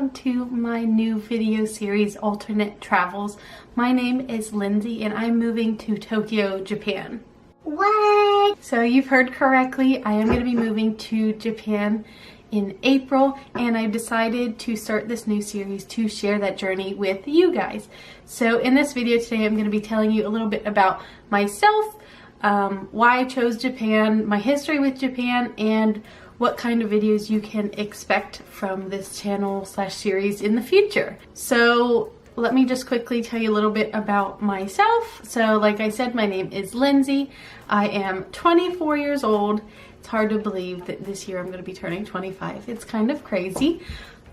welcome to my new video series, Alternate Travels. My name is Lindsay and I'm moving to Tokyo, Japan. What? So you've heard correctly, I am going to be moving to Japan in April, and I've decided to start this new series to share that journey with you guys. So in this video today, I'm going to be telling you a little bit about myself, why I chose Japan, my history with Japan, and what kind of videos you can expect from this channel slash series in the future. So let me just quickly tell you a little bit about myself. So like I said, my name is Lindsay. I am 24 years old. It's hard to believe that this year I'm going to be turning 25. It's kind of crazy.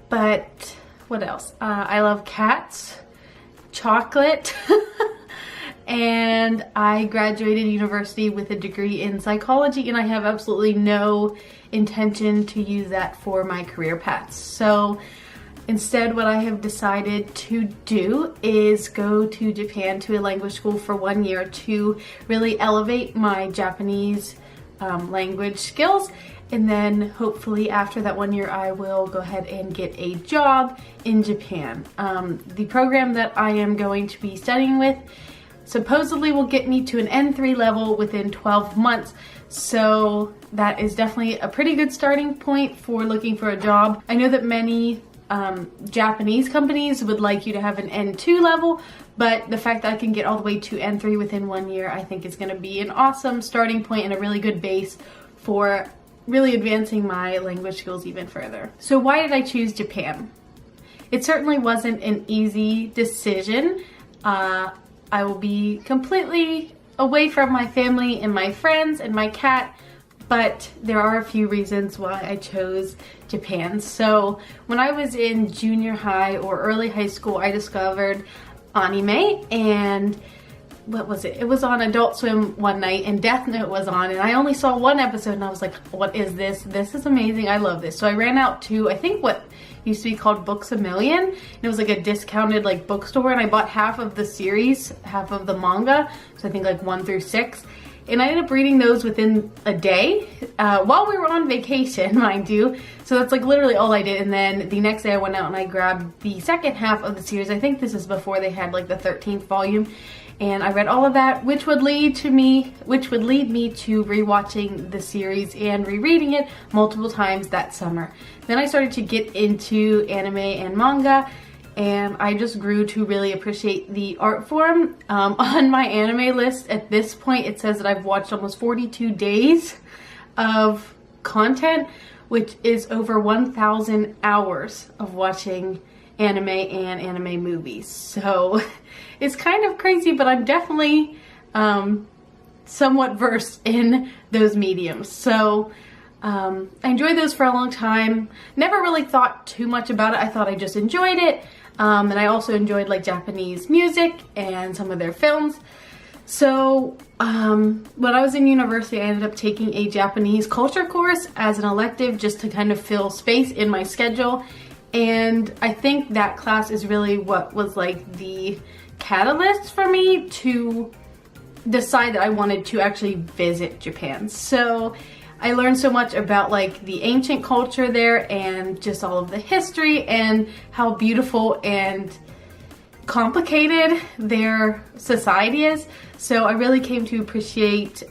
But what else? I love cats, chocolate, and I graduated university with a degree in psychology, and I have absolutely no intention to use that for my career paths. So instead, what I have decided to do is go to Japan to a language school for 1 year to really elevate my Japanese language skills, and then hopefully after that 1 year I will go ahead and get a job in Japan. The program that I am going to be studying with supposedly will get me to an N3 level within 12 months. So that is definitely a pretty good starting point for looking for a job. I know that many Japanese companies would like you to have an N2 level, but the fact that I can get all the way to N3 within 1 year, I think is going to be an awesome starting point and a really good base for really advancing my language skills even further. So why did I choose Japan? It certainly wasn't an easy decision. I will be completely away from my family and my friends and my cat, but there are a few reasons why I chose Japan. So when I was in junior high or early high school, I discovered anime, and what was it? It was on Adult Swim one night and Death Note was on, and I only saw one episode and I was like, what is this? This is amazing. I love this. So I ran out to, I think what used to be called Books A Million, and it was like a discounted like bookstore, and I bought half of the series, half of the manga, so I think like 1 through 6, and I ended up reading those within a day while we were on vacation, mind you. So that's like literally all I did, and then the next day I went out and I grabbed the second half of the series. I think this is before they had like the 13th volume, and I read all of that, which would lead me to rewatching the series and rereading it multiple times that summer. Then I started to get into anime and manga, and I just grew to really appreciate the art form. On my anime list at this point, it says that I've watched almost 42 days of content, which is over 1,000 hours of watching anime and anime movies. So it's kind of crazy, but I'm definitely somewhat versed in those mediums. So I enjoyed those for a long time. Never really thought too much about it. I thought I just enjoyed it. And I also enjoyed like Japanese music and some of their films. So when I was in university, I ended up taking a Japanese culture course as an elective just to kind of fill space in my schedule. And I think that class is really what was like the catalyst for me to decide that I wanted to actually visit Japan. So I learned so much about like the ancient culture there and just all of the history and how beautiful and complicated their society is. So I really came to appreciate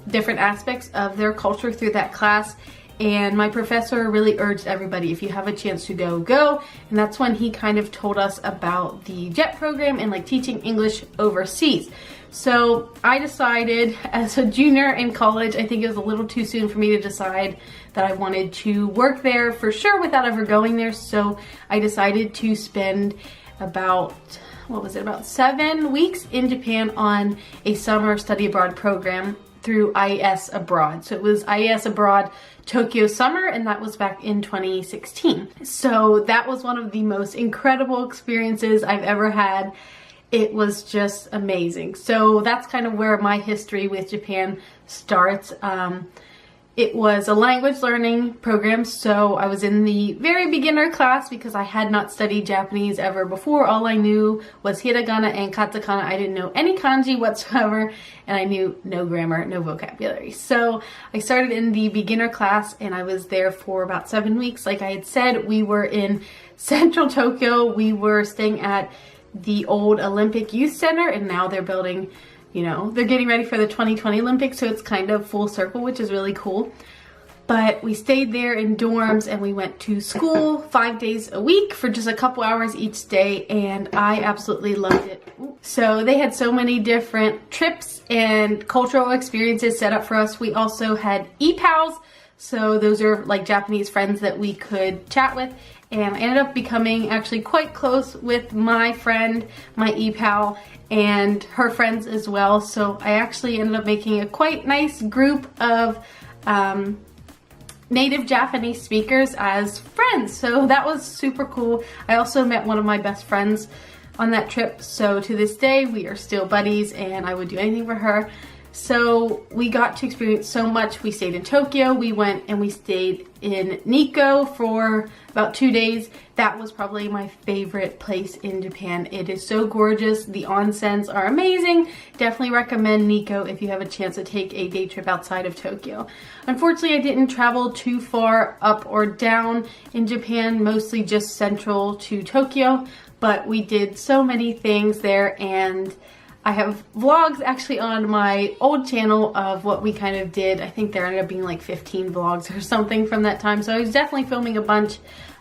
different aspects of their culture through that class. And my professor really urged everybody, if you have a chance to go, go. And that's when he kind of told us about the JET program and like teaching English overseas. So I decided as a junior in college, I think it was a little too soon for me to decide that I wanted to work there for sure without ever going there. So I decided to spend about 7 weeks in Japan on a summer study abroad program through IES Abroad. So it was IES Abroad Tokyo Summer, and that was back in 2016. So that was one of the most incredible experiences I've ever had. It was just amazing. So that's kind of where my history with Japan starts. It was a language learning program, so I was in the very beginner class because I had not studied Japanese ever before. All I knew was hiragana and katakana. I didn't know any kanji whatsoever, and I knew no grammar, no vocabulary. So I started in the beginner class, and I was there for about 7 weeks. Like I had said, we were in central Tokyo. We were staying at the old Olympic Youth Center, and now they're building, you know, they're getting ready for the 2020 Olympics, so it's kind of full circle, which is really cool. But we stayed there in dorms and we went to school 5 days a week for just a couple hours each day, and I absolutely loved it. So they had so many different trips and cultural experiences set up for us. We also had e-pals, so those are like Japanese friends that we could chat with, and I ended up becoming actually quite close with my friend, my e-pal, and her friends as well. So I actually ended up making a quite nice group of native Japanese speakers as friends. So that was super cool. I also met one of my best friends on that trip. So to this day, we are still buddies and I would do anything for her. So we got to experience so much. We stayed in Tokyo. We went and we stayed in Nikko for about 2 days. That was probably my favorite place in Japan. It is so gorgeous. The onsens are amazing. Definitely recommend Nikko if you have a chance to take a day trip outside of Tokyo. Unfortunately, I didn't travel too far up or down in Japan, mostly just central to Tokyo, but we did so many things there, and I have vlogs actually on my old channel of what we kind of did. I think there ended up being like 15 vlogs or something from that time. So I was definitely filming a bunch.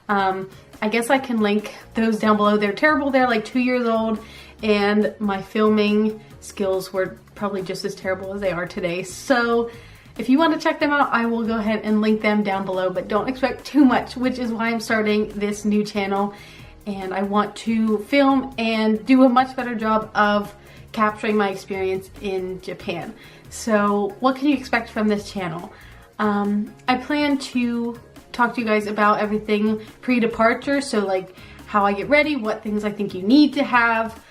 I guess I can link those down below. They're terrible. They're like 2 years old, and my filming skills were probably just as terrible as they are today. So if you want to check them out, I will go ahead and link them down below, but don't expect too much, which is why I'm starting this new channel. And I want to film and do a much better job of capturing my experience in Japan. So what can you expect from this channel? I plan to talk to you guys about everything pre-departure, so like how I get ready, what things I think you need to have,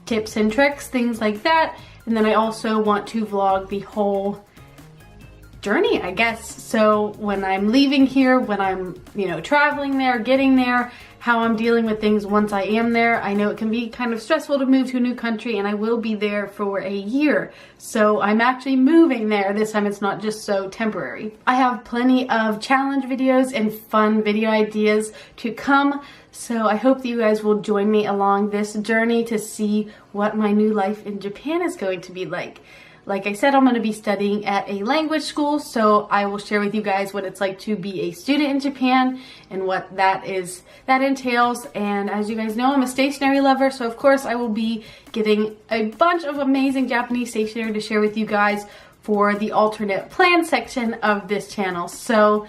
tips and tricks, things like that. And then I also want to vlog the whole journey, I guess. So when I'm leaving here, when I'm, you know, traveling there, getting there, how I'm dealing with things once I am there. I know it can be kind of stressful to move to a new country, and I will be there for a year. So I'm actually moving there. This time it's not just so temporary. I have plenty of challenge videos and fun video ideas to come. So I hope that you guys will join me along this journey to see what my new life in Japan is going to be like. Like I said, I'm going to be studying at a language school, so I will share with you guys what it's like to be a student in Japan and what that entails. And as you guys know, I'm a stationery lover, so of course I will be getting a bunch of amazing Japanese stationery to share with you guys for the alternate plan section of this channel. So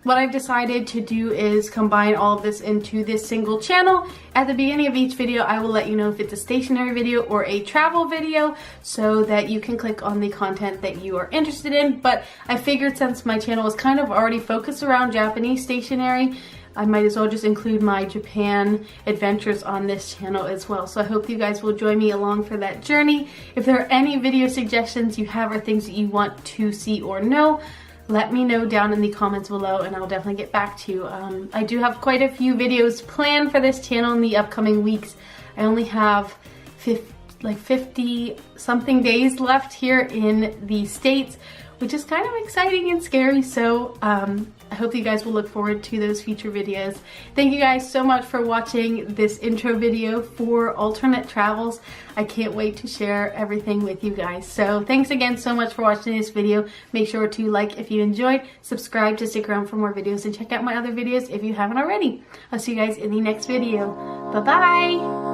what I've decided to do is combine all of this into this single channel. At the beginning of each video, I will let you know if it's a stationery video or a travel video so that you can click on the content that you are interested in. But I figured since my channel is kind of already focused around Japanese stationery, I might as well just include my Japan adventures on this channel as well. So I hope you guys will join me along for that journey. If there are any video suggestions you have or things that you want to see or know, let me know down in the comments below and I'll definitely get back to you. I do have quite a few videos planned for this channel in the upcoming weeks. I only have 50 something days left here in the States, which is kind of exciting and scary. So I hope you guys will look forward to those future videos. Thank you guys so much for watching this intro video for Alternate Travels. I can't wait to share everything with you guys. So thanks again so much for watching this video. Make sure to like if you enjoyed, subscribe to stick around for more videos, and check out my other videos if you haven't already. I'll see you guys in the next video. Bye-bye!